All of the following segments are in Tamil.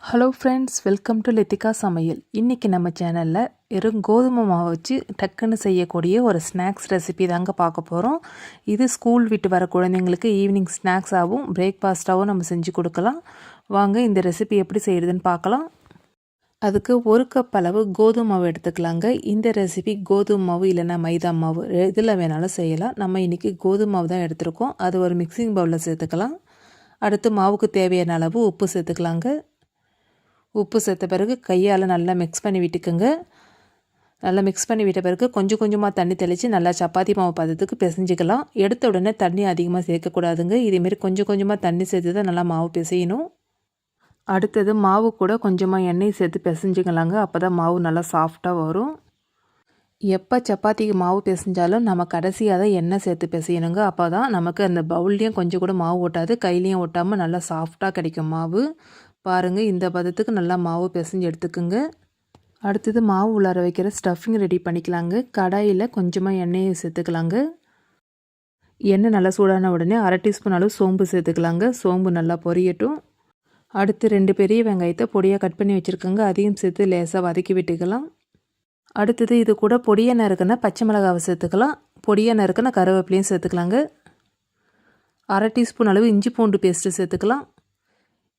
Hello friends, welcome to Lithika சமையல். இன்றைக்கி நம்ம சேனலில் வெறும் கோதுமை மாவு வச்சு டக்குன்னு செய்யக்கூடிய ஒரு ஸ்நாக்ஸ் ரெசிபி தாங்க பார்க்க போகிறோம். இது ஸ்கூல் விட்டு வர குழந்தைங்களுக்கு ஈவினிங் ஸ்நாக்ஸாகவும் பிரேக்ஃபாஸ்ட்டாகவும் நம்ம செஞ்சு கொடுக்கலாம். வாங்க இந்த ரெசிபி எப்படி செய்கிறதுன்னு பார்க்கலாம். அதுக்கு ஒரு கப் அளவு கோதுமை மாவு எடுத்துக்கலாங்க. இந்த ரெசிபி கோதுமை மாவு இல்லைன்னா மைதா மாவு இதில் வேணாலும் செய்யலாம். நம்ம இன்றைக்கி கோதுமை மாவு தான் எடுத்துருக்கோம். அது ஒரு மிக்சிங் பவுலில் சேர்த்துக்கலாம். அடுத்து மாவுக்கு தேவையான அளவு உப்பு சேர்த்துக்கலாங்க. உப்பு சேர்த்த பிறகு கையால் நல்லா மிக்ஸ் பண்ணி விட்டுக்குங்க. நல்லா மிக்ஸ் பண்ணி விட்ட பிறகு கொஞ்சம் கொஞ்சமாக தண்ணி தெளித்து நல்லா சப்பாத்தி மாவு பதத்துக்கு பிசைஞ்சிக்கலாம். எடுத்த உடனே தண்ணி அதிகமாக சேர்க்கக்கூடாதுங்க. இதேமாரி கொஞ்சம் கொஞ்சமாக தண்ணி சேர்த்து தான் நல்லா மாவு பிசையணும். அடுத்தது மாவு கூட கொஞ்சமாக எண்ணெய் சேர்த்து பிசைஞ்சிக்கலாங்க. அப்போ தான் மாவு நல்லா சாஃப்டாக வரும். எப்போ சப்பாத்திக்கு மாவு பிசைஞ்சாலும் நம்ம கடைசியாக தான் எண்ணெய் சேர்த்து பிசையணுங்க. அப்போ தான் நமக்கு அந்த பவுல்லையும் கொஞ்சம் கூட மாவு ஒட்டாது, கையிலையும் ஒட்டாமல் நல்லா சாஃப்டாக கிடைக்கும் மாவு. பாருங்கள், இந்த பதத்துக்கு நல்லா மாவு பிசைஞ்சு எடுத்துக்குங்க. அடுத்தது மாவு உள்ளார வைக்கிற ஸ்டஃபிங் ரெடி பண்ணிக்கலாங்க. கடாயில் கொஞ்சமாக எண்ணெயை சேர்த்துக்கலாங்க. எண்ணெய் நல்லா சூடான உடனே 1/2 டீஸ்பூன் அளவு சோம்பு சேர்த்துக்கலாங்க. சோம்பு நல்லா பொரியட்டும். அடுத்து 2 பெரிய வெங்காயத்தை பொடியாக கட் பண்ணி வச்சுருக்கோங்க. அதையும் சேர்த்து லேசாக வதக்கி விட்டுக்கலாம். அடுத்தது இது கூட பொடியாக நறுக்குன்னா பச்சை மிளகாவை சேர்த்துக்கலாம். பொடியாக நறுக்குன்னா கருவேப்பிலையும் சேர்த்துக்கலாங்க. 1/2 டீஸ்பூன் அளவு இஞ்சி பூண்டு பேஸ்ட்டு சேர்த்துக்கலாம்.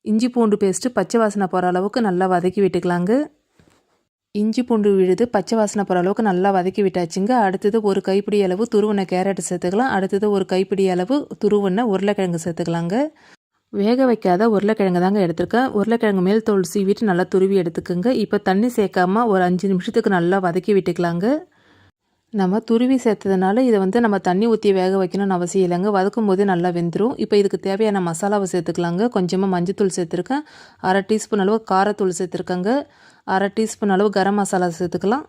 இஞ்சி பூண்டு பேஸ்ட்டு பச்சை வாசனை போகிற அளவுக்கு நல்லா வதக்கி விட்டுக்கலாங்க. இஞ்சி பூண்டு விழுது பச்சை வாசனை போகிற அளவுக்கு நல்லா வதக்கி விட்டாச்சுங்க. அடுத்தது ஒரு கைப்பிடி அளவு துருவன கேரட் சேர்த்துக்கலாம். அடுத்தது ஒரு கைப்பிடி அளவு துருவன உருளைக்கிழங்கு சேர்த்துக்கலாங்க. வேக வைக்காத உருளைக்கிழங்கு தாங்க எடுத்துருக்கேன். உருளைக்கிழங்கு மேல் தோல் சீவிட்டு நல்லா துருவி எடுத்துக்கோங்க. இப்போ தண்ணி சேர்க்காமல் ஒரு 5 நிமிஷத்துக்கு நல்லா வதக்கி விட்டுக்கலாங்க. நம்ம துருவி சேர்த்ததுனால இதை நம்ம தண்ணி ஊற்றி வேக வைக்கணும்னு அவசியம் இல்லைங்க. வதக்கும் போது நல்லா வெந்துடும். இப்போ இதுக்கு தேவையான மசாலாவை சேர்த்துக்கலாங்க. கொஞ்சமாக மஞ்சத்தூள் சேர்த்துருக்கேன். 1/2 டீஸ்பூன் அளவு காரத்தூள் சேர்த்துருக்கேங்க. 1/2 டீஸ்பூன் அளவு கரம் மசாலா சேர்த்துக்கலாம்.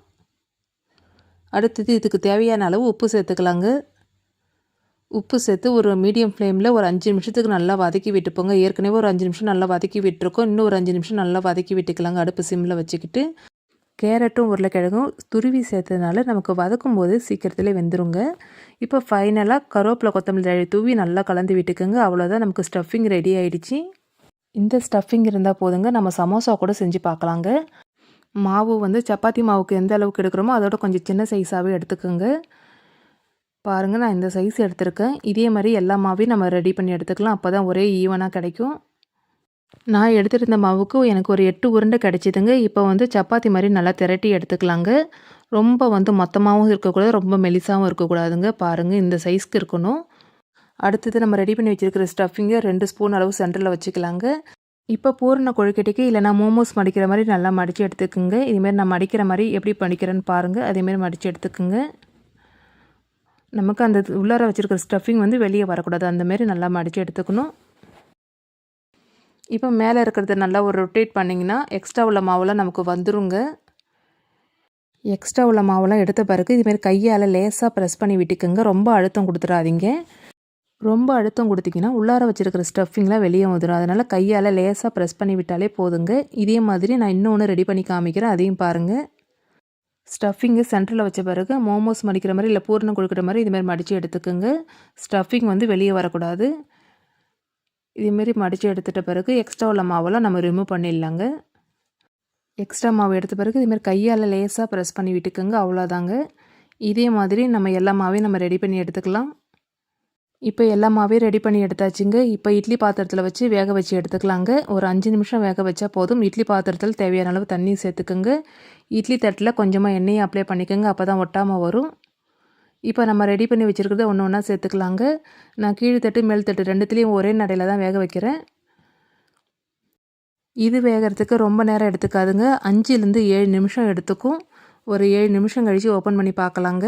அடுத்தது இதுக்கு தேவையான அளவு உப்பு சேர்த்துக்கலாங்க. உப்பு சேர்த்து ஒரு மீடியம் ஃப்ளேமில் ஒரு 5 நிமிஷத்துக்கு நல்லா வதக்கி விட்டுப்போங்க. ஏற்கனவே ஒரு 5 நிமிஷம் நல்லா வதக்கி விட்டுருக்கோம். இன்னும் ஒரு 5 நிமிஷம் நல்லா வதக்கி விட்டுக்கலாங்க. அடுப்பு சிம்மில் வச்சுக்கிட்டு கேரட்டும் உருளைக்கிழங்கும் துருவி சேர்த்ததுனால நமக்கு வதக்கும் போது சீக்கிரத்திலே வெந்துருங்க. இப்போ ஃபைனலாக கருவேப்பிலை கொத்தமல்லி தூவி நல்லா கலந்து விட்டுக்குங்க. அவ்வளோதான், நமக்கு ஸ்டஃபிங் ரெடி ஆகிடுச்சு. இந்த ஸ்டஃபிங் இருந்தால் போதுங்க. நம்ம சமோசா கூட செஞ்சு பார்க்கலாங்க. மாவு சப்பாத்தி மாவுக்கு எந்த அளவுக்கு எடுக்கிறோமோ அதோட கொஞ்சம் சின்ன சைஸாகவே எடுத்துக்கோங்க. பாருங்கள், நான் இந்த சைஸ் எடுத்திருக்கேன். இதே மாதிரி எல்லா மாவையும் நம்ம ரெடி பண்ணி எடுத்துக்கலாம். அப்போ தான் ஒரே ஈவனாக கிடைக்கும். நான் எடுத்துகிட்டு மாவுக்கு எனக்கு ஒரு 8 உருண்டை கிடச்சிதுங்க. இப்போ சப்பாத்தி மாதிரி நல்லா திரட்டி எடுத்துக்கலாங்க. ரொம்ப மொத்தமாகவும் இருக்கக்கூடாது, ரொம்ப மெலிசாகவும் இருக்கக்கூடாதுங்க. பாருங்கள், இந்த சைஸ்க்கு இருக்கணும். அடுத்தது நம்ம ரெடி பண்ணி வச்சுருக்கிற ஸ்டஃபிங்கை 2 ஸ்பூன் அளவு சென்டரில் வச்சுக்கலாங்க. இப்போ பூரண கொழுக்கட்டைக்கு இல்லைனா மோமோஸ் மடிக்கிற மாதிரி நல்லா மடித்து எடுத்துக்குங்க. இதுமாரி நான் மடிக்கிற மாதிரி எப்படி மடிக்கிறேன்னு பாருங்கள். அதேமாரி மடித்து எடுத்துக்குங்க. நமக்கு அந்த உள்ளார வச்சுருக்கிற ஸ்டஃபிங் வெளியே வரக்கூடாது. அந்தமாரி நல்லா மடித்து எடுத்துக்கணும். இப்போ மேலே இருக்கிறத நல்லா ஒரு ரொட்டேட் பண்ணிங்கன்னா எக்ஸ்ட்ரா உள்ள மாவெல்லாம் நமக்கு வந்துருங்க. எக்ஸ்ட்ரா உள்ள மாவெல்லாம் எடுத்த பிறகு இதுமாரி கையால் லேசாக ப்ரெஸ் பண்ணி விட்டுக்குங்க. ரொம்ப அழுத்தம் கொடுத்துடாதீங்க. ரொம்ப அழுத்தம் கொடுத்திங்கன்னா உள்ளார வச்சுருக்கிற ஸ்டஃபிங்லாம் வெளியே வந்துடும். அதனால் கையால் லேசாக ப்ரெஸ் பண்ணி விட்டாலே போதுங்க. இதே மாதிரி நான் இன்னொன்று ரெடி பண்ணி காமிக்கிறேன், அதையும் பாருங்கள். ஸ்டஃபிங்கு சென்டரில் வச்ச பிறகு மோமோஸ் மடிக்கிற மாதிரி இல்லை பூரணம் கொடுக்குற மாதிரி இதுமாரி மடித்து எடுத்துக்குங்க. ஸ்டஃபிங் வெளியே வரக்கூடாது. இதேமாரி மடித்து எடுத்துகிட்ட பிறகு எக்ஸ்ட்ரா உள்ள மாவெல்லாம் நம்ம ரிமூவ் பண்ணிடலாங்க. எக்ஸ்ட்ரா மாவு எடுத்த பிறகு இதுமாரி கையால் லேசாக ப்ரெஸ் பண்ணி விட்டுக்குங்க. அவ்வளோதாங்க. இதே மாதிரி நம்ம எல்லா மாவையும் நம்ம ரெடி பண்ணி எடுத்துக்கலாம். இப்போ எல்லா மாவையும் ரெடி பண்ணி எடுத்தாச்சுங்க. இப்போ இட்லி பாத்திரத்தில் வச்சு வேக வச்சு எடுத்துக்கலாங்க. ஒரு 5 நிமிஷம் வேக வச்சா போதும். இட்லி பாத்திரத்தில் தேவையான அளவு தண்ணி சேர்த்துக்குங்க. இட்லி தட்டில் கொஞ்சமாக எண்ணெயை அப்ளை பண்ணிக்கோங்க. அப்போ தான் ஒட்டாமல் வரும். இப்போ நம்ம ரெடி பண்ணி வச்சுருக்கிறத ஒன்று ஒன்றா சேர்த்துக்கலாங்க. நான் கீழ் தட்டு மேல் தட்டு ரெண்டுத்துலேயும் ஒரே நடையில் தான் வேக வைக்கிறேன். இது வேகிறதுக்கு ரொம்ப நேரம் எடுத்துக்காதுங்க. 5லேருந்து 7 நிமிஷம் எடுத்துக்கும். ஒரு 7 நிமிஷம் கழித்து ஓப்பன் பண்ணி பார்க்கலாங்க.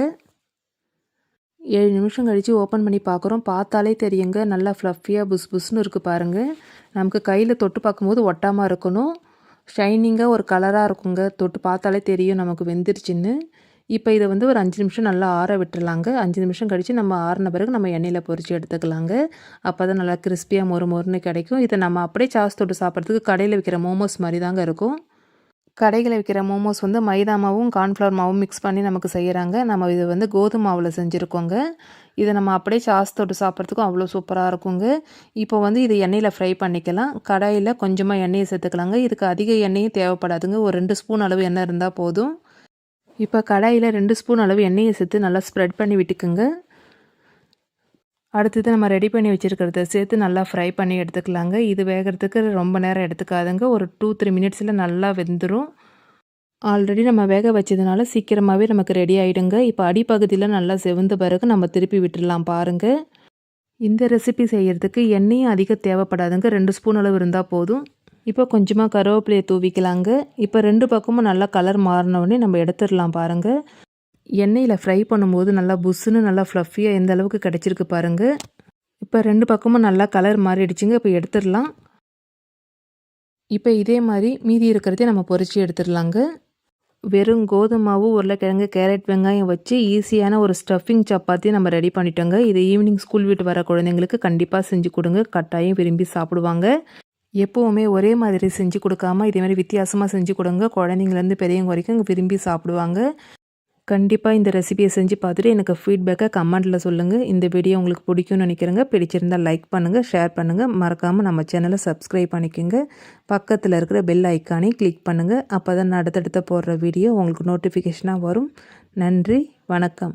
7 நிமிஷம் கழித்து ஓப்பன் பண்ணி பார்க்குறோம். பார்த்தாலே தெரியுங்க, நல்லா ஃப்ளஃபியாக புஸ் புஸ்ன்னு இருக்குது பாருங்கள். நமக்கு கையில் தொட்டு பார்க்கும்போது ஒட்டாமல் இருக்கணும். ஷைனிங்காக ஒரு கலராக இருக்குங்க. தொட்டு பார்த்தாலே தெரியும் நமக்கு வெந்துருச்சுன்னு. இப்போ இதை ஒரு 5 நிமிஷம் நல்லா ஆற விட்டுறலாங்க. 5 நிமிஷம் கழித்து நம்ம ஆறின பிறகு நம்ம எண்ணெயில் பொரித்து எடுத்துக்கலாங்க. அப்போ தான் நல்லா கிறிஸ்பியாக மொறு மொறுன்னு கிடைக்கும். இதை நம்ம அப்படியே சாஸ் தொட்டு சாப்பிட்றதுக்கு கடையில் விற்கிற மோமோஸ் மாதிரி தாங்க இருக்கும். கடைகளில் விற்கிற மோமோஸ் வந்து மைதா மாவும் கார்ன்ஃப்ளவர் மாவும் மிக்ஸ் பண்ணி நமக்கு செய்கிறாங்க. நம்ம இது வந்து கோதுமை மாவில் செஞ்சுருக்கோங்க. இதை நம்ம அப்படியே சாஸ் தொட்டு சாப்பிட்றதுக்கும் அவ்வளோ சூப்பராக இருக்குங்க. இப்போ வந்து இது எண்ணெயில் ஃப்ரை பண்ணிக்கலாம். கடாயில் கொஞ்சமாக எண்ணெயை சேர்த்துக்கலாங்க. இதுக்கு அதிக எண்ணெயும் தேவைப்படாதுங்க. ஒரு 2 ஸ்பூன் அளவு எண்ணெய் இருந்தால் போதும். இப்போ கடாயில் 2 ஸ்பூன் அளவு எண்ணெயை சேர்த்து நல்லா ஸ்ப்ரெட் பண்ணி விட்டுக்குங்க. அடுத்தது நம்ம ரெடி பண்ணி வச்சுருக்கிறத சேர்த்து நல்லா ஃப்ரை பண்ணி எடுத்துக்கலாங்க. இது வேகிறதுக்கு ரொம்ப நேரம் எடுத்துக்காதுங்க. ஒரு 2-3 மினிட்ஸில் நல்லா வெந்துடும். ஆல்ரெடி நம்ம வேக வச்சதுனால சீக்கிரமாகவே நமக்கு ரெடி ஆகிடுங்க. இப்போ அடிப்பகுதியில் நல்லா செவந்த பிறகு நம்ம திருப்பி விட்டுடலாம் பாருங்கள். இந்த ரெசிபி செய்கிறதுக்கு எண்ணெயும் அதிகம் தேவைப்படாதுங்க. 2 ஸ்பூன் அளவு இருந்தால் போதும். இப்போ கொஞ்சமாக கருவேப்பிலையை தூவிக்கலாங்க. இப்போ 2 பக்கமும் நல்லா கலர் மாறினோடனே நம்ம எடுத்துடலாம் பாருங்கள். எண்ணெயில் ஃப்ரை பண்ணும்போது நல்லா புஷ்ஷுன்னு நல்லா ஃப்ளஃபியாக எந்த அளவுக்கு கிடச்சிருக்கு பாருங்கள். இப்போ 2 பக்கமும் நல்லா கலர் மாறிடுச்சுங்க. இப்போ எடுத்துடலாம். இப்போ இதே மாதிரி மீதி இருக்கிறதையும் நம்ம பொரிச்சு எடுத்துடலாங்க. வெறும் கோதுமை மாவு, உருளைக்கிழங்கு, கேரட், வெங்காயம் வச்சு ஈஸியான ஒரு ஸ்டஃபிங் சப்பாத்தி நம்ம ரெடி பண்ணிட்டோங்க. இது ஈவினிங் ஸ்கூல் விட்டு வர குழந்தைங்களுக்கு கண்டிப்பாக செஞ்சு கொடுங்க. கட்டாயம் விரும்பி சாப்பிடுவாங்க. எப்போவுமே ஒரே மாதிரி செஞ்சு கொடுக்காம இதே மாதிரி வித்தியாசமாக செஞ்சு கொடுங்க. குழந்தைங்கலேருந்து பெரியவங்க வரைக்கும் விரும்பி சாப்பிடுவாங்க. கண்டிப்பாக இந்த ரெசிபியை செஞ்சு பார்த்துட்டு எனக்கு ஃபீட்பேக்கை கமெண்ட்டில் சொல்லுங்கள். இந்த வீடியோ உங்களுக்கு பிடிக்கும்னு நினைக்கிறேங்க. பிடிச்சிருந்தால் லைக் பண்ணுங்கள், ஷேர் பண்ணுங்கள். மறக்காமல் நம்ம சேனலை சப்ஸ்கிரைப் பண்ணிக்கோங்க. பக்கத்தில் இருக்கிற பெல் ஐக்கானையும் கிளிக் பண்ணுங்கள். அப்போ தான் நான் அடுத்தடுத்த போடுற வீடியோ உங்களுக்கு நோட்டிஃபிகேஷனாக வரும். நன்றி, வணக்கம்.